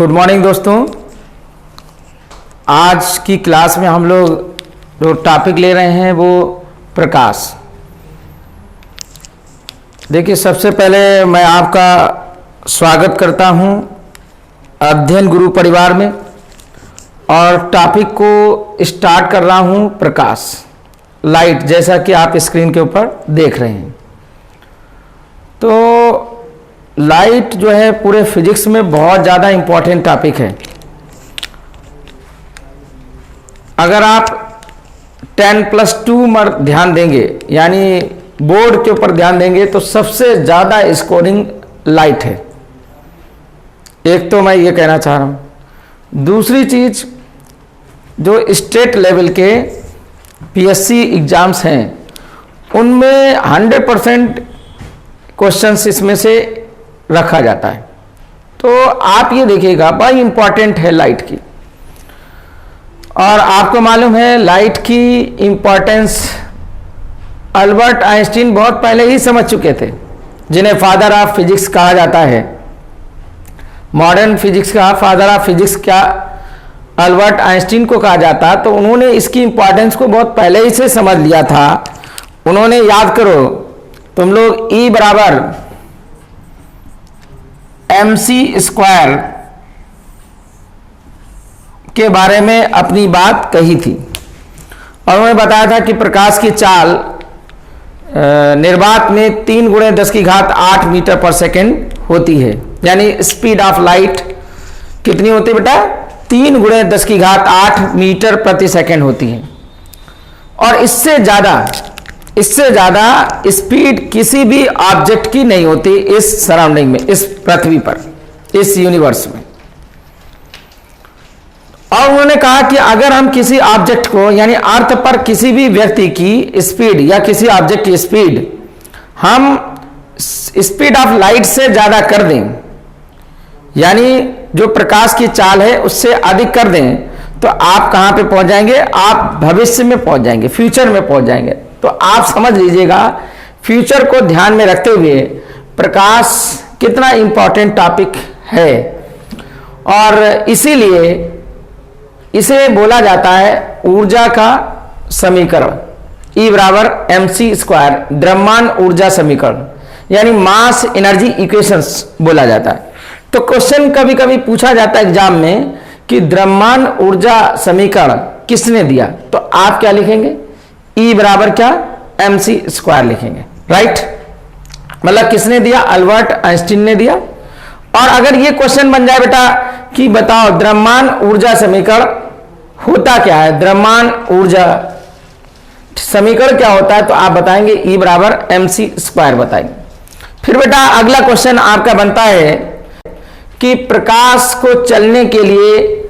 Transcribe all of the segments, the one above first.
Good morning दोस्तों। आज की क्लास में हम लोग जो टॉपिक ले रहे हैं वो प्रकाश। देखिए, सबसे पहले मैं आपका स्वागत करता हूं अध्ययन गुरु परिवार में और टॉपिक को स्टार्ट कर रहा हूं प्रकाश, लाइट, जैसा कि आप स्क्रीन के ऊपर देख रहे हैं। तो लाइट जो है पूरे फिजिक्स में बहुत ज़्यादा इम्पॉर्टेंट टॉपिक है। अगर आप 10+2 पर ध्यान देंगे, यानी बोर्ड के ऊपर ध्यान देंगे, तो सबसे ज़्यादा स्कोरिंग लाइट है। एक तो मैं ये कहना चाह रहा हूँ। दूसरी चीज़, जो स्टेट लेवल के पीएससी एग्ज़ाम्स हैं उनमें 100% क्वेश्चंस इसमें से रखा जाता है। तो आप ये देखिएगा, बड़ी इंपॉर्टेंट है लाइट की। और आपको मालूम है लाइट की इंपॉर्टेंस अल्बर्ट आइंस्टीन बहुत पहले ही समझ चुके थे, जिन्हें फादर ऑफ फिजिक्स कहा जाता है। मॉडर्न फिजिक्स का फादर ऑफ फिजिक्स क्या अल्बर्ट आइंस्टीन को कहा जाता, तो उन्होंने इसकी इंपॉर्टेंस को बहुत पहले ही से समझ लिया था। उन्होंने, याद करो तुम लोग, E बराबर mc² के बारे में अपनी बात कही थी और उन्होंने बताया था कि प्रकाश की चाल निर्वात में 3 × 10⁸ मीटर पर सेकेंड होती है। यानी स्पीड ऑफ लाइट कितनी होती है बेटा? 3 × 10⁸ मीटर प्रति सेकेंड होती है। और इससे ज़्यादा स्पीड किसी भी ऑब्जेक्ट की नहीं होती इस सराउंडिंग में, इस पृथ्वी पर, इस यूनिवर्स में। और उन्होंने कहा कि अगर हम किसी ऑब्जेक्ट को, यानी अर्थ पर किसी भी व्यक्ति की स्पीड या किसी ऑब्जेक्ट की स्पीड हम स्पीड ऑफ लाइट से ज़्यादा कर दें, यानी जो प्रकाश की चाल है उससे अधिक कर दें, तो आप कहाँ पे पहुंच जाएंगे? आप भविष्य में पहुंच जाएंगे, फ्यूचर में पहुंच जाएंगे। तो आप समझ लीजिएगा, फ्यूचर को ध्यान में रखते हुए प्रकाश कितना इंपॉर्टेंट टॉपिक है। और इसीलिए इसे बोला जाता है ऊर्जा का समीकरण, E बराबर mc², द्रव्यमान ऊर्जा समीकरण, यानी मास एनर्जी इक्वेशंस बोला जाता है। तो क्वेश्चन कभी कभी पूछा जाता है एग्जाम में कि द्रव्यमान ऊर्जा समीकरण किसने दिया, तो आप क्या लिखेंगे? E बराबर क्या? mc² लिखेंगे, राइट। मतलब किसने दिया? अल्बर्ट आइंस्टीन ने दिया। और अगर ये क्वेश्चन बन जाए बेटा कि बताओ द्रव्यमान ऊर्जा समीकरण होता क्या है, द्रव्यमान ऊर्जा समीकरण क्या होता है, तो आप बताएंगे E बराबर mc² बताएंगे। फिर बेटा अगला क्वेश्चन आपका बनता है कि प्रकाश को चलने के लिए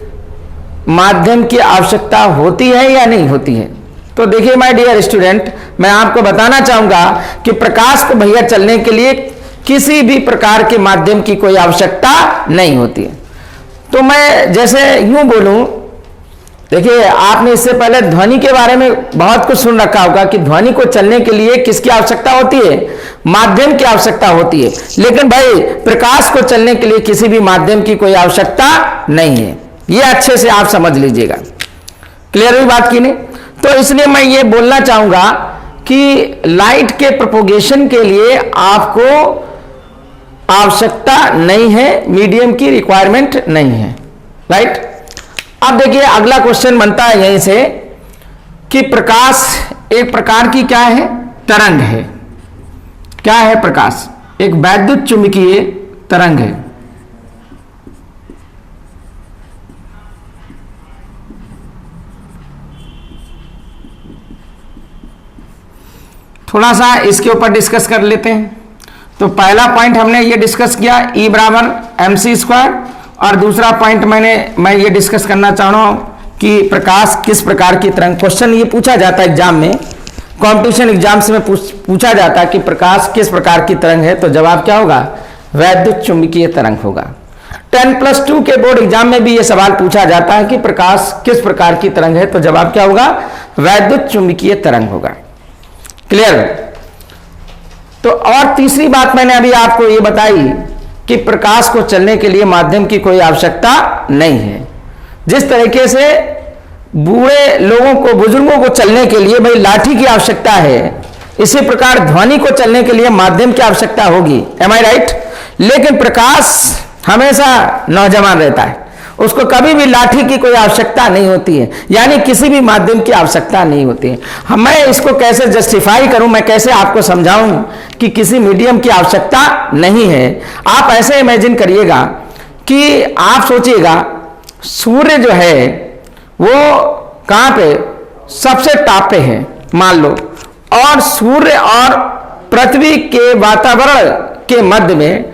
माध्यम की आवश्यकता होती है या नहीं होती है। तो देखिए माय डियर स्टूडेंट, मैं आपको बताना चाहूंगा कि प्रकाश को भैया चलने के लिए किसी भी प्रकार के माध्यम की कोई आवश्यकता नहीं होती है। तो मैं जैसे यूं बोलूं, देखिए आपने इससे पहले ध्वनि के बारे में बहुत कुछ सुन रखा होगा कि ध्वनि को चलने के लिए किसकी आवश्यकता होती है? माध्यम की आवश्यकता होती है। लेकिन भाई प्रकाश को चलने के लिए किसी भी माध्यम की कोई आवश्यकता नहीं है। ये अच्छे से आप समझ लीजिएगा। क्लियर हुई बात की नहीं? तो इसलिए मैं ये बोलना चाहूंगा कि लाइट के प्रोपोगेशन के लिए आपको आवश्यकता नहीं है, मीडियम की रिक्वायरमेंट नहीं है, राइट। अब देखिए अगला क्वेश्चन बनता है यहीं से कि प्रकाश एक प्रकार की क्या है? तरंग है। क्या है प्रकाश? एक वैद्युत चुंबकीय तरंग है। थोड़ा सा इसके ऊपर डिस्कस कर लेते हैं। तो पहला पॉइंट हमने ये डिस्कस किया E बराबर mc², और दूसरा पॉइंट मैं ये डिस्कस करना चाह रहा हूँ कि प्रकाश किस प्रकार की तरंग। क्वेश्चन ये पूछा जाता है एग्जाम में, कंपटीशन एग्जाम्स में पूछा जाता है कि प्रकाश किस प्रकार की तरंग है, तो जवाब क्या होगा? वैद्युत चुंबकीय तरंग होगा। 10+2 के बोर्ड एग्जाम में भी ये सवाल पूछा जाता है कि प्रकाश किस प्रकार की तरंग है, तो जवाब क्या होगा? वैद्युत चुंबकीय तरंग होगा। क्लियर? तो और तीसरी बात मैंने अभी आपको ये बताई कि प्रकाश को चलने के लिए माध्यम की कोई आवश्यकता नहीं है। जिस तरीके से बूढ़े लोगों को, बुजुर्गों को चलने के लिए भाई लाठी की आवश्यकता है, इसी प्रकार ध्वनि को चलने के लिए माध्यम की आवश्यकता होगी। एम आई राइट? लेकिन प्रकाश हमेशा नौजवान रहता है, उसको कभी भी लाठी की कोई आवश्यकता नहीं होती है, यानी किसी भी माध्यम की आवश्यकता नहीं होती है। मैं इसको कैसे जस्टिफाई करूं, मैं कैसे आपको समझाऊं कि किसी मीडियम की आवश्यकता नहीं है। आप ऐसे इमेजिन करिएगा कि आप सोचिएगा सूर्य जो है वो कहां पे, सबसे टॉप पे है मान लो, और सूर्य और पृथ्वी के वातावरण के मध्य में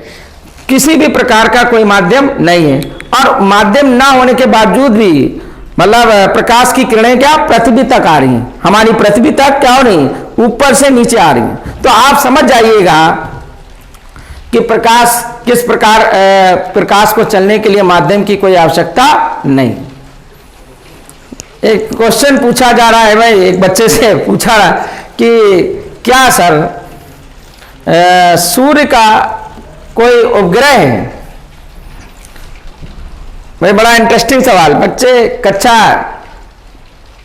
किसी भी प्रकार का कोई माध्यम नहीं है, और माध्यम ना होने के बावजूद भी मतलब प्रकाश की किरणें क्या पृथ्वी तक आ रही हैं, हमारी पृथ्वी तक क्या हो रही, ऊपर से नीचे आ रही हैं। तो आप समझ जाइएगा कि प्रकाश किस प्रकार, प्रकाश को चलने के लिए माध्यम की कोई आवश्यकता नहीं। एक क्वेश्चन पूछा जा रहा है, भाई एक बच्चे से पूछा रहा कि क्या सर सूर्य का कोई उपग्रह है? भाई बड़ा इंटरेस्टिंग सवाल, बच्चे कक्षा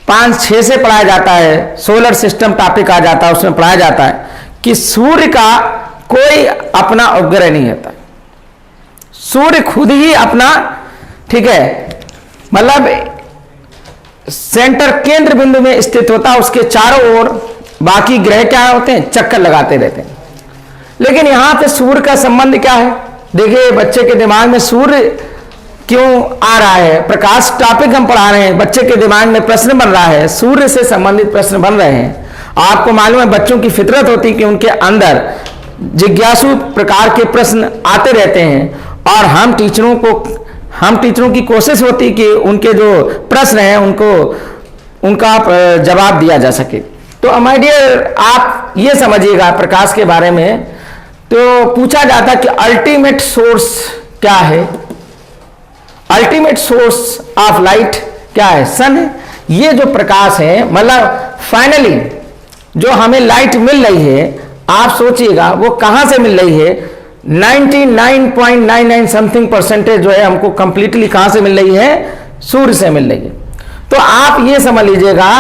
5-6 से पढ़ाया जाता है, सोलर सिस्टम टॉपिक आ जाता है, उसमें पढ़ाया जाता है कि सूर्य का कोई अपना उपग्रह नहीं होता, सूर्य खुद ही अपना, ठीक है, मतलब सेंटर केंद्र बिंदु में स्थित होता है, उसके चारों ओर बाकी ग्रह क्या होते हैं, चक्कर लगाते रहते हैं। लेकिन यहां पे सूर्य का संबंध क्या है? देखिए बच्चे के दिमाग में सूर्य क्यों आ रहा है, प्रकाश टॉपिक हम पढ़ा रहे हैं, बच्चे के दिमाग में प्रश्न बन रहा है, सूर्य से संबंधित प्रश्न बन रहे हैं। आपको मालूम है बच्चों की फितरत होती है कि उनके अंदर जिज्ञासु प्रकार के प्रश्न आते रहते हैं, और हम टीचरों की कोशिश होती है कि उनके जो प्रश्न हैं उनका जवाब दिया जा सके। तो माय डियर आप ये समझिएगा प्रकाश के बारे में, तो पूछा जाता कि अल्टीमेट सोर्स क्या है, अल्टीमेट सोर्स ऑफ लाइट क्या है? सन है। ये जो प्रकाश है, मतलब फाइनली जो हमें लाइट मिल रही है, आप सोचिएगा वो कहां से मिल रही है? 99.99 समथिंग परसेंटेज जो है हमको कंप्लीटली कहां से मिल रही है? सूर्य से मिल रही है। तो आप ये समझ लीजिएगा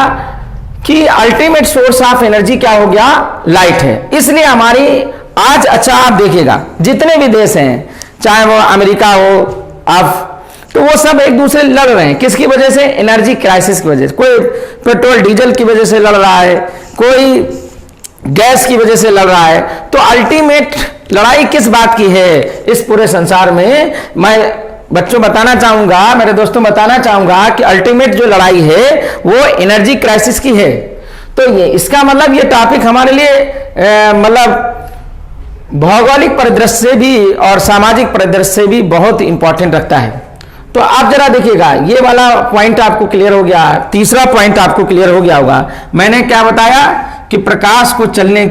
कि अल्टीमेट सोर्स ऑफ एनर्जी क्या हो गया? लाइट है। इसलिए हमारी आज, अच्छा आप देखिएगा जितने भी देश हैं, चाहे वो अमेरिका हो, आप तो वो सब एक दूसरे लड़ रहे हैं, किसकी वजह से? एनर्जी क्राइसिस की वजह से। कोई पेट्रोल डीजल की वजह से लड़ रहा है, कोई गैस की वजह से लड़ रहा है। तो अल्टीमेट लड़ाई किस बात की है इस पूरे संसार में? मैं बच्चों बताना चाहूंगा, मेरे दोस्तों बताना चाहूंगा कि अल्टीमेट जो लड़ाई है वो एनर्जी क्राइसिस की है। तो ये इसका मतलब ये टॉपिक हमारे लिए मतलब भौगोलिक परिदृश्य से भी और सामाजिक परिदृश्य से भी बहुत इंपॉर्टेंट रखता है। तो आप जरा देखिएगा, ये वाला पॉइंट आपको क्लियर हो गया, तीसरा पॉइंट आपको क्लियर हो गया होगा। मैंने क्या बताया कि प्रकाश को चलने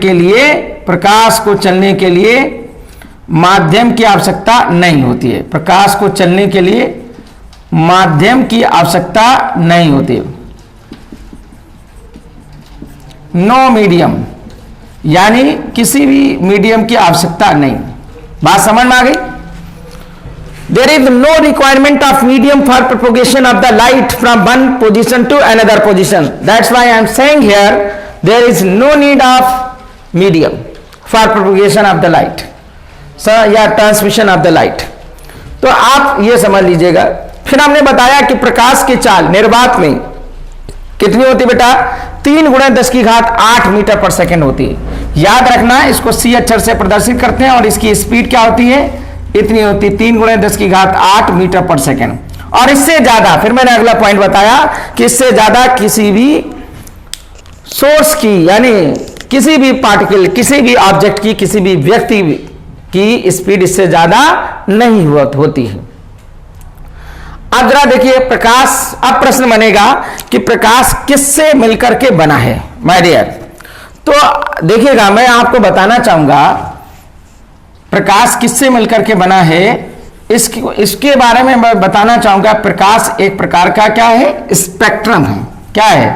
के लिए माध्यम की आवश्यकता नहीं होती है, प्रकाश को चलने के लिए माध्यम की आवश्यकता नहीं होती है। नो मीडियम, यानी किसी भी मीडियम की आवश्यकता नहीं। बात समझ में आ गई? There is no requirement of medium for propagation of the light from one position to another position. That's why I am saying here there is no need of medium for propagation of the light, या transmission of the light. तो आप ये समझ लीजिएगा। फिर हमने बताया कि प्रकाश की चाल निर्वात में कितनी होती बेटा? 3 × 10⁸ मीटर पर सेकेंड होती है। याद रखना, इसको C अक्षर से प्रदर्शित करते हैं और इसकी स्पीड क्या होती है? इतनी होती, 3 × 10⁸ मीटर पर सेकेंड। और इससे ज्यादा, फिर मैंने अगला पॉइंट बताया कि इससे ज्यादा किसी भी सोर्स की, यानी किसी भी पार्टिकल, किसी भी ऑब्जेक्ट की, किसी भी व्यक्ति की स्पीड इससे ज्यादा नहीं होती है। अब जरा देखिए प्रकाश, अब प्रश्न बनेगा कि प्रकाश किससे मिलकर के बना है माय डियर। तो देखिएगा, मैं आपको बताना चाहूंगा प्रकाश किससे मिलकर के बना है, इसके बारे में मैं बताना चाहूंगा। प्रकाश एक प्रकार का क्या है? स्पेक्ट्रम है। क्या है?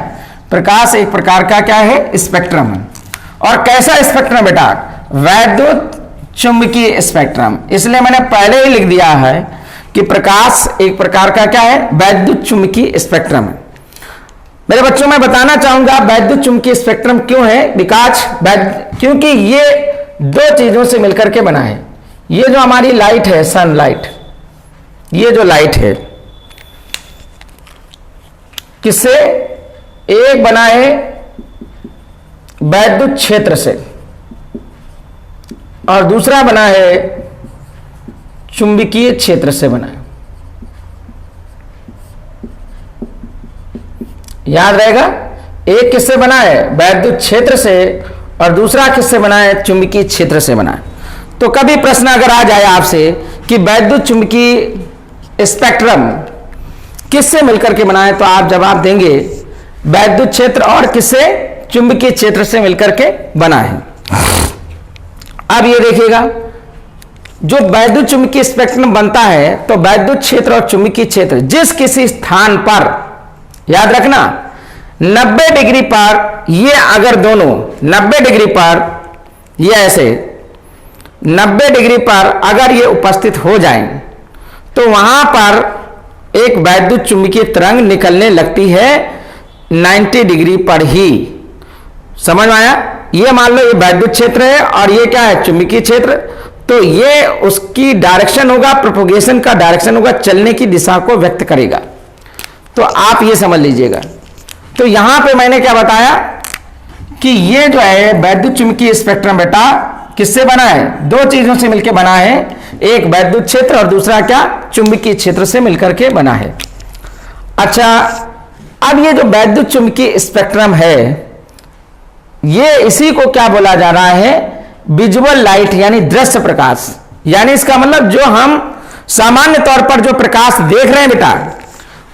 प्रकाश एक प्रकार का क्या है? स्पेक्ट्रम है। और कैसा स्पेक्ट्रम बेटा? वैद्युत, चुंबकीय स्पेक्ट्रम। इसलिए मैंने पहले ही लिख दिया है कि प्रकाश एक प्रकार का क्या है, वैद्युत चुंबकीय स्पेक्ट्रम है। मेरे बच्चों मैं बताना चाहूंगा वैद्युत चुंबकीय स्पेक्ट्रम क्यों है, क्योंकि ये दो चीजों से मिलकर के बना है। ये जो हमारी लाइट है, सनलाइट, ये जो लाइट है किससे, एक बना है वैद्युत क्षेत्र से और दूसरा बना है चुंबकीय क्षेत्र से बना है। याद रहेगा, एक किससे बना है, वैद्युत क्षेत्र से, और दूसरा किससे बना है, चुंबकीय क्षेत्र से बना है। तो कभी प्रश्न अगर आ जाए आपसे कि वैद्युत चुंबकीय स्पेक्ट्रम किससे मिलकर के बना है, तो आप जवाब देंगे वैद्युत क्षेत्र और किससे, चुंबकीय क्षेत्र से मिलकर के बना है। अब ये देखिएगा, जो वैद्युत चुंबकीय स्पेक्ट्रम बनता है तो वैद्युत क्षेत्र और चुंबकीय क्षेत्र जिस किसी स्थान पर, याद रखना 90 डिग्री पर, ये अगर दोनों 90 डिग्री पर, ये ऐसे 90 डिग्री पर अगर ये उपस्थित हो जाएं तो वहां पर एक वैद्युत चुंबकीय तरंग निकलने लगती है 90 डिग्री पर ही। समझ में आया? ये मान लो ये वैद्युत क्षेत्र है और ये क्या है, चुंबकीय क्षेत्र। तो ये उसकी डायरेक्शन होगा, प्रोपोगेशन का डायरेक्शन होगा, चलने की दिशा को व्यक्त करेगा। तो आप ये समझ लीजिएगा। तो यहां पे मैंने क्या बताया कि ये जो है वैद्युत चुंबकीय स्पेक्ट्रम बेटा किससे बना है, दो चीजों से मिलकर बना है, एक वैद्युत क्षेत्र और दूसरा क्या, चुंबकीय क्षेत्र से मिलकर के बना है। अच्छा, अब ये जो वैद्युत चुंबकीय स्पेक्ट्रम है, ये इसी को क्या बोला जा रहा है, विजुअल लाइट, यानी दृश्य प्रकाश। यानी इसका मतलब जो हम सामान्य तौर पर जो प्रकाश देख रहे हैं बेटा,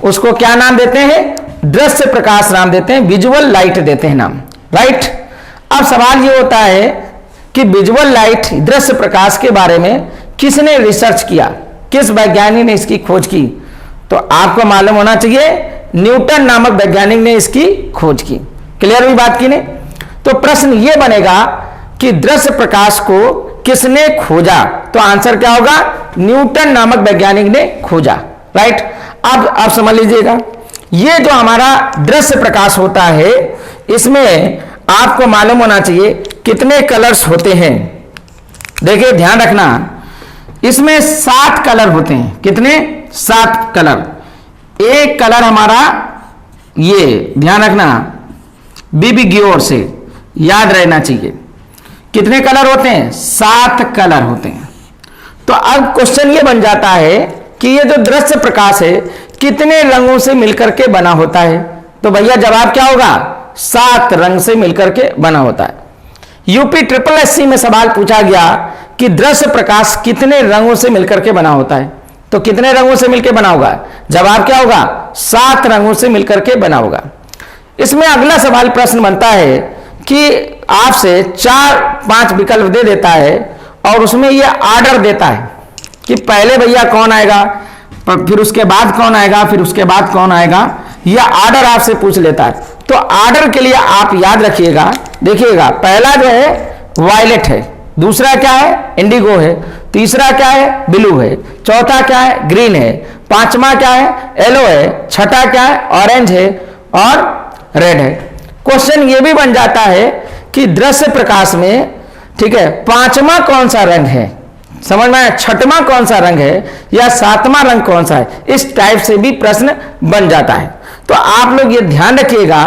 उसको क्या नाम देते हैं, दृश्य प्रकाश नाम देते हैं, विजुअल लाइट देते हैं नाम, राइट। अब सवाल ये होता है कि विजुअल लाइट, दृश्य प्रकाश के बारे में किसने रिसर्च किया, किस वैज्ञानिक ने इसकी खोज की, तो आपको मालूम होना चाहिए न्यूटन नामक वैज्ञानिक ने इसकी खोज की। क्लियर हुई बात की नहीं? तो प्रश्न ये बनेगा कि दृश्य प्रकाश को किसने खोजा, तो आंसर क्या होगा, न्यूटन नामक वैज्ञानिक ने खोजा, राइट। अब आप समझ लीजिएगा, ये जो हमारा दृश्य प्रकाश होता है, इसमें आपको मालूम होना चाहिए कितने कलर्स होते हैं। देखिए ध्यान रखना, इसमें 7 कलर होते हैं। कितने? 7 कलर। एक कलर हमारा, ये ध्यान रखना, बिबिग्योर से याद रहना चाहिए। कितने कलर होते हैं? 7 कलर होते हैं। तो अब क्वेश्चन ये बन जाता है कि ये जो दृश्य प्रकाश है कितने रंगों से मिलकर के बना होता है, तो भैया जवाब क्या होगा, 7 रंग से मिलकर के बना होता है। यूपी SSSC में सवाल पूछा गया कि दृश्य प्रकाश कितने रंगों से मिलकर के बना होता है, तो कितने रंगों से मिलकर बना होगा, जवाब क्या होगा, 7 रंगों से मिलकर के बना होगा। इसमें अगला सवाल प्रश्न बनता है कि आपसे 4-5 विकल्प दे देता है और उसमें यह आर्डर देता है कि पहले भैया कौन आएगा, फिर उसके बाद कौन आएगा, फिर उसके बाद कौन आएगा, यह आर्डर आपसे पूछ लेता है। तो आर्डर के लिए आप याद रखिएगा, देखिएगा पहला जो है वायलेट है, दूसरा क्या है, इंडिगो है, तीसरा क्या है, ब्लू है, चौथा क्या है, ग्रीन है, पांचवा क्या है, येलो है, छठा क्या है, ऑरेंज है और रेड है। क्वेश्चन ये भी बन जाता है कि दृश्य प्रकाश में, ठीक है, पांचवा कौन सा रंग है, समझ में आया, छठवां कौन सा रंग है या 7वां रंग कौन सा है, इस टाइप से भी प्रश्न बन जाता है। तो आप लोग ये ध्यान रखिएगा,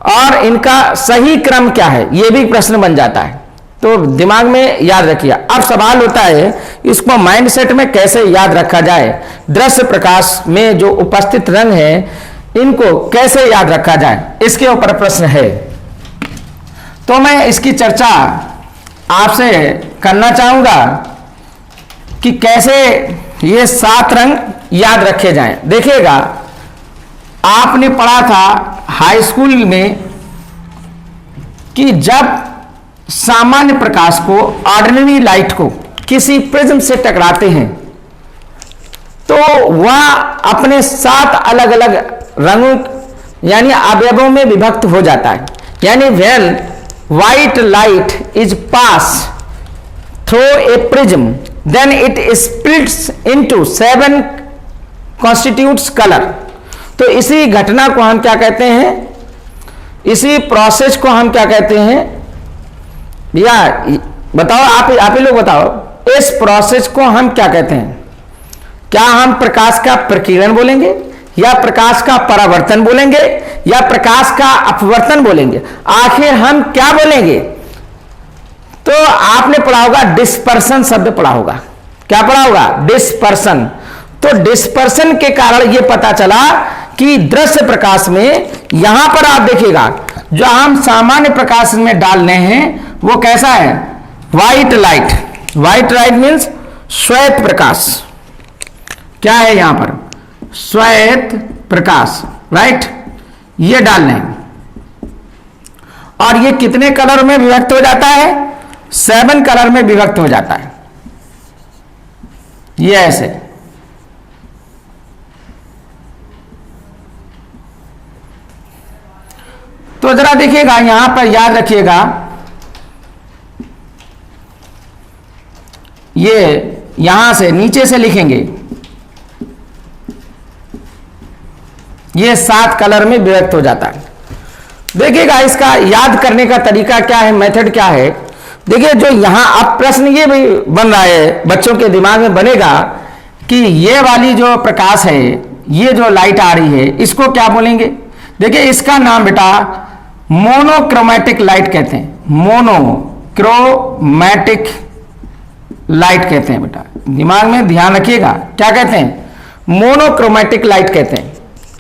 और इनका सही क्रम क्या है, ये भी प्रश्न बन जाता है, तो दिमाग में याद रखिए। अब सवाल होता है इसको माइंडसेट में कैसे याद रखा जाए, दृश्य प्रकाश में जो उपस्थित रंग है इनको कैसे याद रखा जाए, इसके ऊपर प्रश्न है। तो मैं इसकी चर्चा आपसे करना चाहूंगा कि कैसे ये 7 रंग याद रखे जाएं। देखिएगा, आपने पढ़ा था हाई स्कूल में कि जब सामान्य प्रकाश को, ऑर्डिनरी लाइट को किसी प्रिज्म से टकराते हैं तो वह अपने 7 अलग अलग रंगों यानी अवयवों में विभक्त हो जाता है। यानी when white light is pass through a prism then it splits into 7 constitutes colour. तो इसी घटना को हम क्या कहते हैं, इसी प्रोसेस को हम क्या कहते हैं, या बताओ आप ही लोग बताओ, इस प्रोसेस को हम क्या कहते हैं? क्या हम प्रकाश का प्रकीर्णन बोलेंगे, या प्रकाश का परावर्तन बोलेंगे, या प्रकाश का अपवर्तन बोलेंगे? आखिर हम क्या बोलेंगे? तो आपने पढ़ा होगा डिस्पर्सन शब्द पढ़ा होगा। क्या पढ़ा होगा? डिस्पर्सन। तो डिस्पर्सन के कारण यह पता चला कि दृश्य प्रकाश में यहां पर आप देखिएगा जो हम सामान्य प्रकाश में डालने हैं वो कैसा है? White light. White light means श्वेत प्रकाश। क्या है यहां पर? श्वेत प्रकाश, राइट? ये डालने हैं और ये कितने कलर में विभक्त हो जाता है? 7 कलर में विभक्त हो जाता है। ये ऐसे। तो जरा देखिएगा यहां पर, याद रखिएगा, ये यहां से नीचे से लिखेंगे, ये 7 कलर में विभक्त हो जाता है। देखिएगा इसका याद करने का तरीका क्या है, मेथड क्या है। देखिए जो यहां अब प्रश्न ये भी बन रहा है, बच्चों के दिमाग में बनेगा कि ये वाली जो प्रकाश है, ये जो लाइट आ रही है, इसको क्या बोलेंगे? देखिए इसका नाम बेटा मोनोक्रोमैटिक लाइट कहते हैं। मोनोक्रोमैटिक लाइट कहते हैं बेटा, दिमाग में ध्यान रखिएगा। क्या कहते हैं? मोनोक्रोमैटिक लाइट कहते हैं।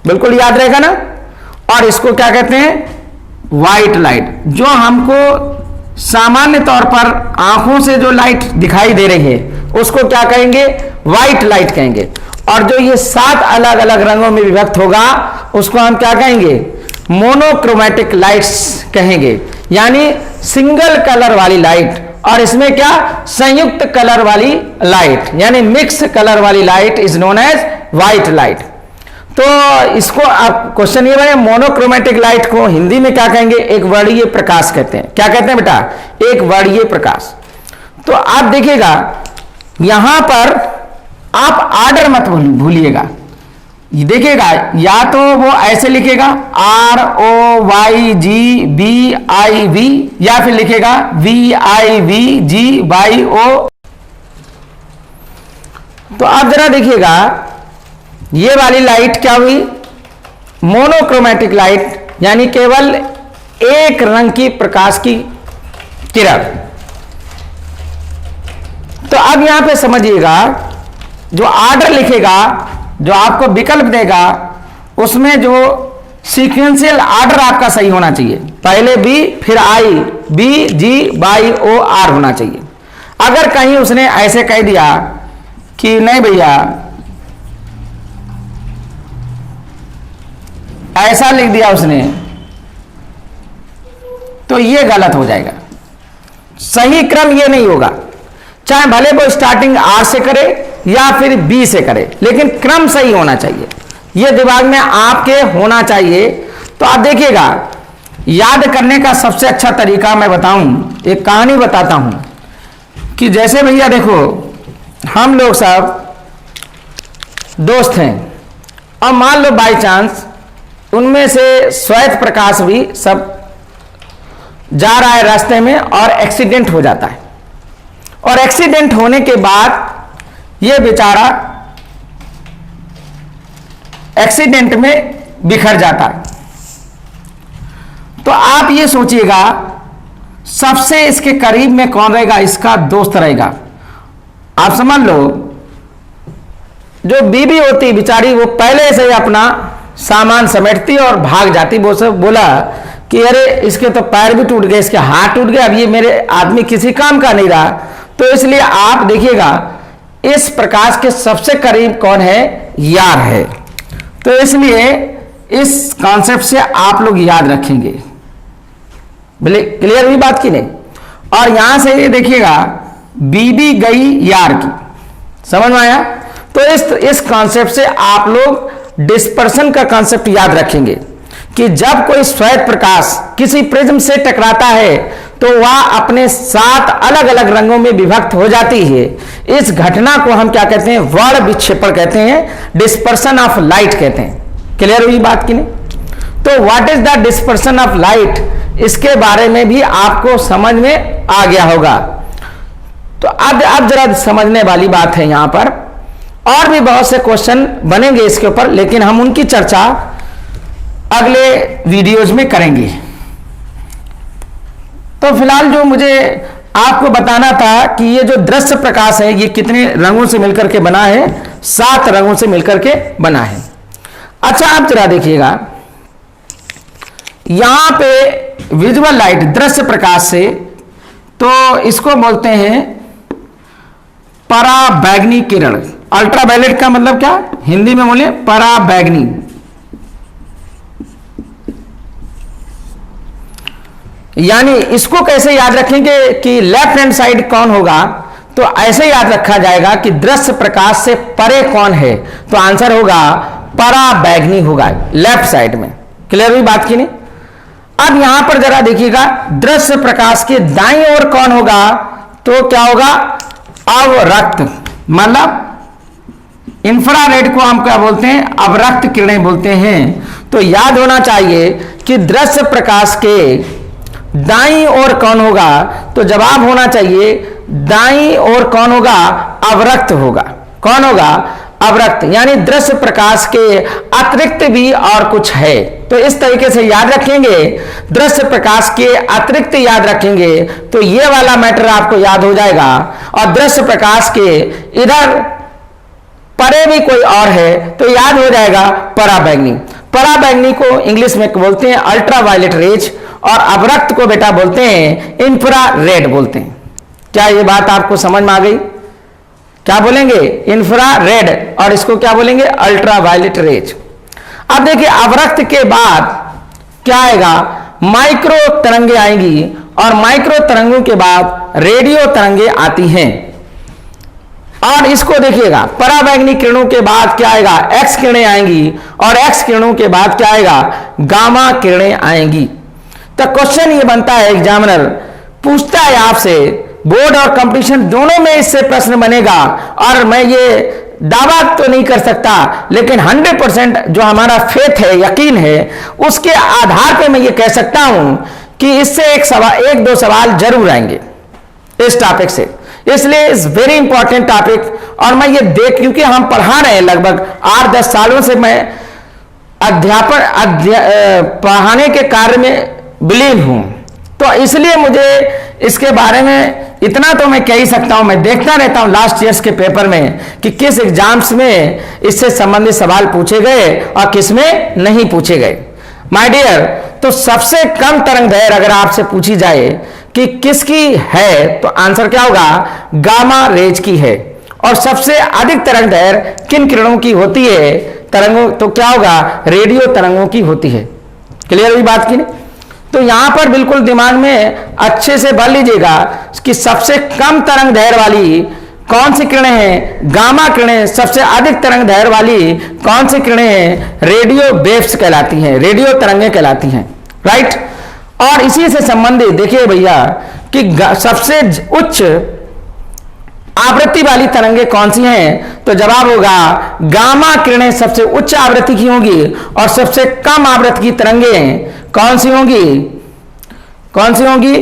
बिल्कुल याद रहेगा ना। और इसको क्या कहते हैं? White light. जो हमको सामान्य तौर पर आंखों से जो लाइट दिखाई दे रही है उसको क्या कहेंगे? व्हाइट लाइट कहेंगे। और जो ये 7 अलग अलग रंगों में विभक्त होगा उसको हम क्या कहेंगे? मोनोक्रोमैटिक लाइट्स कहेंगे, यानी सिंगल कलर वाली लाइट। और इसमें क्या? संयुक्त कलर वाली लाइट, यानी मिक्स कलर वाली light is known as white light. तो इसको आप क्वेश्चन ये बने, मोनोक्रोमैटिक लाइट को हिंदी में क्या कहेंगे? एक वर्णीय प्रकाश कहते हैं। क्या कहते हैं बेटा? एक वर्णीय प्रकाश। तो आप देखिएगा यहां पर आप ऑर्डर मत भूलिएगा। देखिएगा या तो वो ऐसे लिखेगा ROYGBIV, या फिर लिखेगा VIVGYO। तो आप जरा देखिएगा ये वाली लाइट क्या हुई? मोनोक्रोमैटिक लाइट, यानी केवल एक रंग की प्रकाश की किरण। तो अब यहां पे समझिएगा जो ऑर्डर लिखेगा, जो आपको विकल्प देगा, उसमें जो सीक्वेंशियल ऑर्डर आपका सही होना चाहिए। पहले B फिर I, BGYOR होना चाहिए। अगर कहीं उसने ऐसे कह दिया कि नहीं भैया ऐसा लिख दिया उसने, तो ये गलत हो जाएगा। सही क्रम ये नहीं होगा। चाहे भले वो स्टार्टिंग R से करे या फिर B से करे, लेकिन क्रम सही होना चाहिए। ये दिमाग में आपके होना चाहिए। तो आप देखिएगा याद करने का सबसे अच्छा तरीका मैं बताऊं, एक कहानी बताता हूं कि जैसे भैया देखो हम लोग सब दोस्त हैं और मान लो बाय चांस उनमें से श्वेत प्रकाश भी सब जा रहा है रास्ते में और एक्सीडेंट हो जाता है। और एक्सीडेंट होने के बाद ये बेचारा एक्सीडेंट में बिखर जाता है। तो आप ये सोचिएगा सबसे इसके करीब में कौन रहेगा? इसका दोस्त रहेगा। आप समझ लो जो बीवी होती बेचारी वो पहले से ही अपना सामान समेटती और भाग जाती। वो सब बोला कि अरे इसके तो पैर भी टूट गए, इसके हाथ टूट गए, अब ये मेरे आदमी किसी काम का नहीं रहा। तो इसलिए आप देखिएगा इस प्रकाश के सबसे करीब कौन है? यार है। तो इसलिए इस कॉन्सेप्ट से आप लोग याद रखेंगे। बोले क्लियर हुई बात की नहीं? और यहां से ये देखिएगा बीबी गई यार की, समझ में आया? तो इस कॉन्सेप्ट से आप लोग डिस्पर्सन का कॉन्सेप्ट याद रखेंगे कि जब कोई श्वेत प्रकाश किसी प्रिज्म से टकराता है तो वह अपने 7 अलग अलग रंगों में विभक्त हो जाती है। इस घटना को हम क्या कहते हैं? वर्ण विक्षेपण कहते हैं, डिस्पर्सन ऑफ लाइट कहते हैं। क्लियर हुई बात की नहीं? तो what is the dispersion of light, इसके बारे में भी आपको समझ में आ गया होगा। तो अब जरा समझने वाली बात है, यहां पर और भी बहुत से क्वेश्चन बनेंगे इसके ऊपर, लेकिन हम उनकी चर्चा अगले वीडियोज में करेंगे। तो फिलहाल जो मुझे आपको बताना था कि ये जो दृश्य प्रकाश है ये कितने रंगों से मिलकर के बना है? 7 रंगों से मिलकर के बना है। अच्छा, आप जरा देखिएगा, यहां पे विजुअल लाइट, दृश्य प्रकाश से, तो इसको बोलते हैं पराबैंगनी किरण। अल्ट्रावायलेट का मतलब क्या? हिंदी में बोले पराबैंगनी। यानी इसको कैसे याद रखेंगे कि लेफ्ट हैंड साइड कौन होगा? तो ऐसे याद रखा जाएगा कि दृश्य प्रकाश से परे कौन है, तो आंसर होगा पराबैंगनी होगा, लेफ्ट साइड में। क्लियर हुई बात की नहीं? अब यहां पर जरा देखिएगा, दृश्य प्रकाश के दाईं ओर कौन होगा? तो क्या होगा? अवरक्त, मतलब इंफ्रारेड को हम क्या बोलते हैं? अवरक्त किरणें बोलते हैं। तो याद होना चाहिए कि दृश्य प्रकाश के दाईं ओर कौन होगा? तो जवाब होना चाहिए दाईं ओर कौन होगा? अवरक्त होगा। कौन होगा? अवरक्त। यानी दृश्य प्रकाश के अतिरिक्त भी और कुछ है। तो इस तरीके से याद रखेंगे, दृश्य प्रकाश के अतिरिक्त याद रखेंगे तो ये वाला मैटर आपको याद हो जाएगा। और दृश्य प्रकाश के इधर परे भी कोई और है तो याद हो जाएगा पराबैंगनी। पराबैंगनी को इंग्लिश में बोलते हैं अल्ट्रावायलेट रेज, और अवरक्त को बेटा बोलते हैं इंफ्रारेड बोलते हैं। क्या ये बात आपको समझ में आ गई? क्या बोलेंगे? इंफ्रारेड, और इसको क्या बोलेंगे? Ultraviolet rays. अब देखिए, अवरक्त के बाद क्या आएगा? माइक्रो तरंगे आएंगी, और माइक्रो तरंगों के बाद रेडियो तरंगे आती हैं। और इसको देखिएगा, पराबैंगनी किरणों के बाद क्या आएगा? एक्स किरणें आएंगी, और एक्स किरणों के बाद क्या आएगा? गामा किरणें आएंगी। तो क्वेश्चन ये बनता है, एग्जामिनर पूछता है आपसे, बोर्ड और कंपटीशन दोनों में इससे प्रश्न बनेगा, और मैं ये दावा तो नहीं कर सकता, लेकिन 100% जो हमारा फेथ है, यकीन है, उसके आधार पर मैं ये कह सकता हूं कि इससे एक दो सवाल जरूर आएंगे इस टॉपिक से। इसलिए इज वेरी इंपॉर्टेंट टॉपिक, और मैं ये देख, क्योंकि हम पढ़ा रहे हैं लगभग 8-10 सालों से, मैं पढ़ाने के कार्य में बिलीव हूं, तो इसलिए मुझे इसके बारे में इतना तो मैं कह ही सकता हूं। मैं देखता रहता हूं लास्ट ईयर्स के पेपर में कि किस एग्जाम्स में इससे संबंधित सवाल पूछे गए और किस में नहीं पूछे गए। माय डियर, तो सबसे कम तरंग दैर्घ्य अगर आपसे पूछी जाए कि किसकी है, तो आंसर क्या होगा? गामा रेज की है। और सबसे अधिक तरंग दैर्घ्य किन किरणों की होती है? तरंगों, तो क्या होगा? रेडियो तरंगों की होती है। क्लियर हुई बात की नहीं? तो यहां पर बिल्कुल दिमाग में अच्छे से भर लीजिएगा कि सबसे कम तरंग दैर्घ्य वाली कौन सी किरणें हैं? गामा किरणें। सबसे अधिक तरंग दैर्घ्य वाली कौन सी किरणें हैं? रेडियो वेव्स कहलाती हैं, रेडियो तरंगें कहलाती हैं, राइट। और इसी से संबंधित देखिए भैया कि सबसे उच्च आवृत्ति वाली तरंगे कौन सी हैं? तो जवाब होगा गामा किरणें सबसे उच्च आवृत्ति की होंगी, और सबसे कम आवृत्ति की तरंगें कौन सी होंगी? कौन सी होंगी?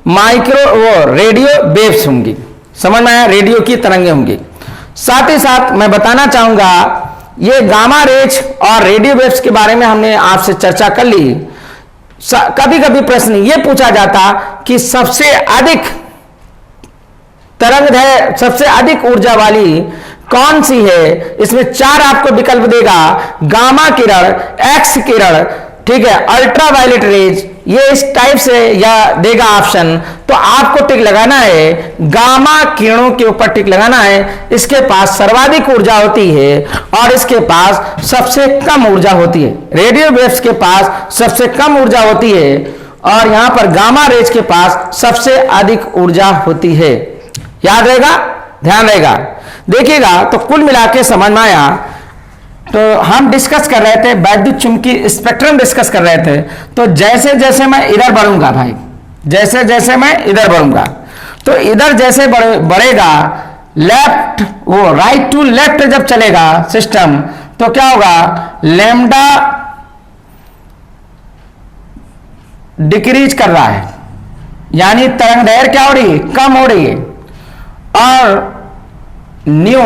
रेडियो वेव्स होंगी। समझ में आया? रेडियो की तरंगें होंगी। साथ ही साथ मैं बताना चाहूंगा, ये गामा रेज और रेडियो वेव्स के बारे में हमने आपसे चर्चा कर ली। कभी कभी प्रश्न ये पूछा जाता कि सबसे अधिक तरंग दैर्घ्य, सबसे अधिक ऊर्जा वाली कौन सी है? इसमें 4 आपको विकल्प देगा, गामा किरण, एक्स किरण, ठीक है, अल्ट्रावायलेट रेज, ये इस टाइप से या देगा ऑप्शन। तो आपको टिक लगाना है, गामा किरणों के ऊपर टिक लगाना है। इसके पास सर्वाधिक ऊर्जा होती है और इसके पास सबसे कम ऊर्जा होती है। रेडियो वेव्स के पास सबसे कम ऊर्जा होती है और यहां पर गामा रेज के पास सबसे अधिक ऊर्जा होती है। याद रहेगा, ध्यान रहेगा। देखिएगा तो कुल मिला के समझ में आया। तो हम डिस्कस कर रहे थे वैद्युत चुंबकीय स्पेक्ट्रम डिस्कस कर रहे थे। तो जैसे जैसे मैं इधर बढ़ूंगा भाई, जैसे जैसे मैं इधर बढ़ूंगा, तो इधर जैसे बढ़ेगा लेफ्ट, वो राइट टू लेफ्ट जब चलेगा सिस्टम, तो क्या होगा, लैम्डा डिक्रीज कर रहा है, यानी तरंग दैर्घ्य क्या हो रही है, कम हो रही है, और न्यू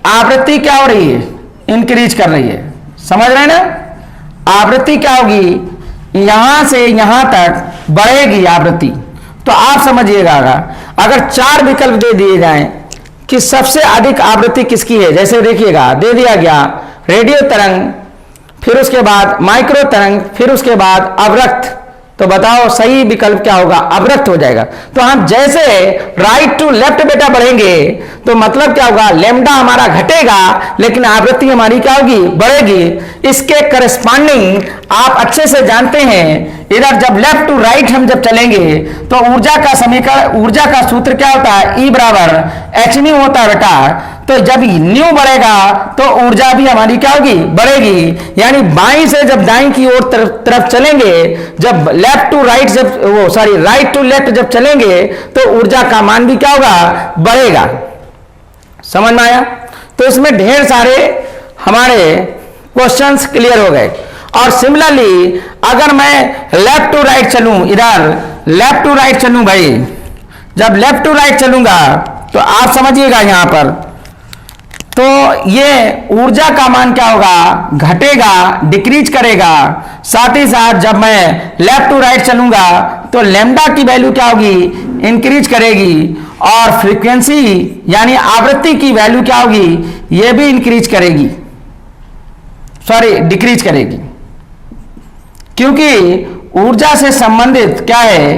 आवृत्ति क्या हो रही है, इंक्रीज कर रही है। समझ रहे हैं ना, आवृत्ति क्या होगी, यहां से यहां तक बढ़ेगी आवृत्ति। तो आप समझिएगा, अगर 4 विकल्प दे दिए जाएं कि सबसे अधिक आवृत्ति किसकी है, जैसे देखिएगा दे दिया गया रेडियो तरंग, फिर उसके बाद माइक्रो तरंग, फिर उसके बाद अवरक्त, तो बताओ सही विकल्प क्या होगा, अवरक्त हो जाएगा। तो हम जैसे राइट टू लेफ्ट बेटा बढ़ेंगे, तो मतलब क्या होगा, लैम्डा हमारा घटेगा लेकिन आवृत्ति हमारी क्या होगी, बढ़ेगी। इसके करस्पॉन्डिंग आप अच्छे से जानते हैं, इधर जब लेफ्ट टू राइट हम जब चलेंगे तो ऊर्जा का समीकरण, ऊर्जा का सूत्र क्या होता है, E बराबर एच न्यू होता है बेटा। तो जब न्यू बढ़ेगा तो ऊर्जा भी हमारी क्या होगी, बढ़ेगी। यानी बाईं से जब दाईं की ओर तरफ चलेंगे, जब लेफ्ट टू राइट जब वो सॉरी राइट टू लेफ्ट जब चलेंगे, तो ऊर्जा का मान भी क्या होगा, बढ़ेगा। समझ में आया। तो इसमें ढेर सारे हमारे क्वेश्चंस क्लियर हो गए। और सिमिलरली अगर मैं लेफ्ट टू राइट चलूं, इधर लेफ्ट टू राइट चलूं भाई, जब लेफ्ट टू राइट चलूंगा तो आप समझिएगा यहां पर, तो ये ऊर्जा का मान क्या होगा, घटेगा, डिक्रीज करेगा। साथ ही साथ जब मैं लेफ्ट टू राइट चलूंगा तो लैम्डा की वैल्यू क्या होगी, इंक्रीज करेगी, और फ्रीक्वेंसी यानी आवृत्ति की वैल्यू क्या होगी, ये भी इंक्रीज करेगी, सॉरी डिक्रीज करेगी, क्योंकि ऊर्जा से संबंधित क्या है,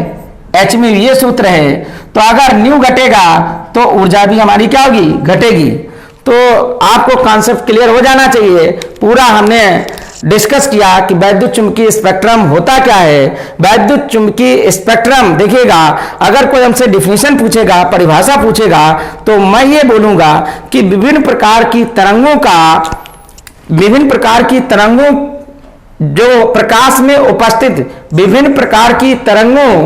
एच म्यू, ये सूत्र है। तो अगर न्यू घटेगा तो ऊर्जा भी हमारी क्या होगी, घटेगी। तो आपको कॉन्सेप्ट क्लियर हो जाना चाहिए। पूरा हमने डिस्कस किया कि वैद्युत चुंबकीय स्पेक्ट्रम होता क्या है। वैद्युत चुंबकीय स्पेक्ट्रम देखिएगा, अगर कोई हमसे डिफिनेशन पूछेगा, परिभाषा पूछेगा, तो मैं ये बोलूंगा कि विभिन्न प्रकार की तरंगों जो प्रकाश में उपस्थित विभिन्न प्रकार की तरंगों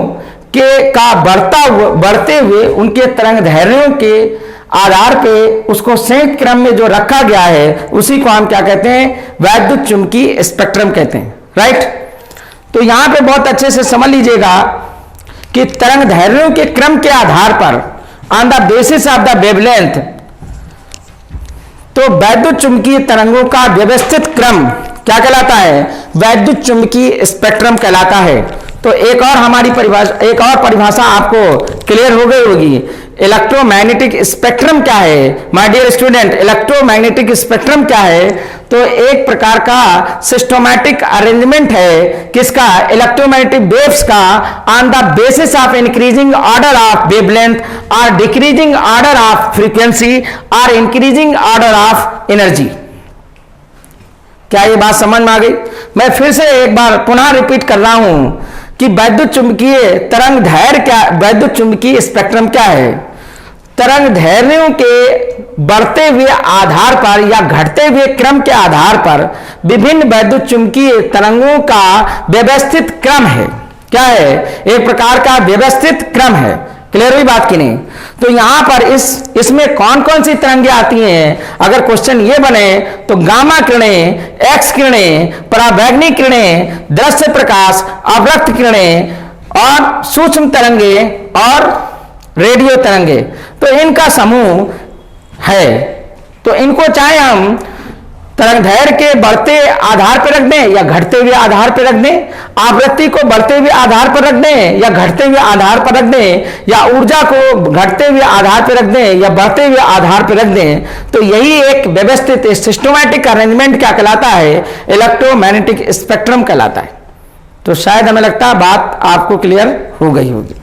के का बढ़ते हुए उनके तरंग दैर्ध्यों के आधार पे उसको संयुक्त क्रम में जो रखा गया है, उसी को हम क्या कहते हैं, वैद्युत चुंबकीय स्पेक्ट्रम कहते हैं। राइट। तो यहां पे बहुत अच्छे से समझ लीजिएगा कि तरंग दैर्ध्यों के क्रम के आधार पर, on the basis of the wavelength, तो वैद्युत चुंबकीय तरंगों का व्यवस्थित क्रम क्या कहलाता है, वैद्युत चुंबकीय स्पेक्ट्रम कहलाता है। तो एक और परिभाषा आपको क्लियर हो गई होगी। इलेक्ट्रोमैग्नेटिक स्पेक्ट्रम क्या है, my dear student, electromagnetic spectrum क्या है, तो एक प्रकार का सिस्टमैटिक अरेंजमेंट है किसका, इलेक्ट्रोमैग्नेटिक वेव्स का, on the basis of increasing order of wavelength और डिक्रीजिंग ऑर्डर ऑफ फ्रीक्वेंसी और इंक्रीजिंग ऑर्डर ऑफ एनर्जी। क्या ये बात समझ में आ गई? मैं फिर से एक बार पुनः रिपीट कर रहा हूं कि वैद्युत चुंबकीय तरंग दैर्घ्य क्या, वैद्युत चुंबकीय स्पेक्ट्रम क्या है, तरंग दैर्ध्यों के बढ़ते हुए आधार पर या घटते हुए क्रम के आधार पर विभिन्न वैद्युत चुंबकीय तरंगों का व्यवस्थित क्रम है। क्या है, एक प्रकार का व्यवस्थित क्रम है। क्लियर हुई बात की नहीं? तो यहां पर इसमें कौन कौन सी तरंगें आती हैं, अगर क्वेश्चन ये बने तो गामा किरणें, एक्स किरणें, पराबैंगनी किरणें, दृश्य प्रकाश, अवरक्त किरणें और सूक्ष्म तरंगे और रेडियो तरंगे, तो इनका समूह है। तो इनको चाहे हम तरंग दैर्घ्य के बढ़ते आधार पर रख दें या घटते हुए आधार पर रख दें, आवृत्ति को बढ़ते हुए आधार पर रख दें या घटते हुए आधार पर रख दें, या ऊर्जा को घटते हुए आधार पर रख दें या बढ़ते हुए आधार पर रख दें, तो यही एक व्यवस्थित सिस्टमैटिक अरेंजमेंट क्या कहलाता है, इलेक्ट्रोमैग्नेटिक स्पेक्ट्रम कहलाता है। तो शायद हमें लगता है बात आपको क्लियर हो गई होगी।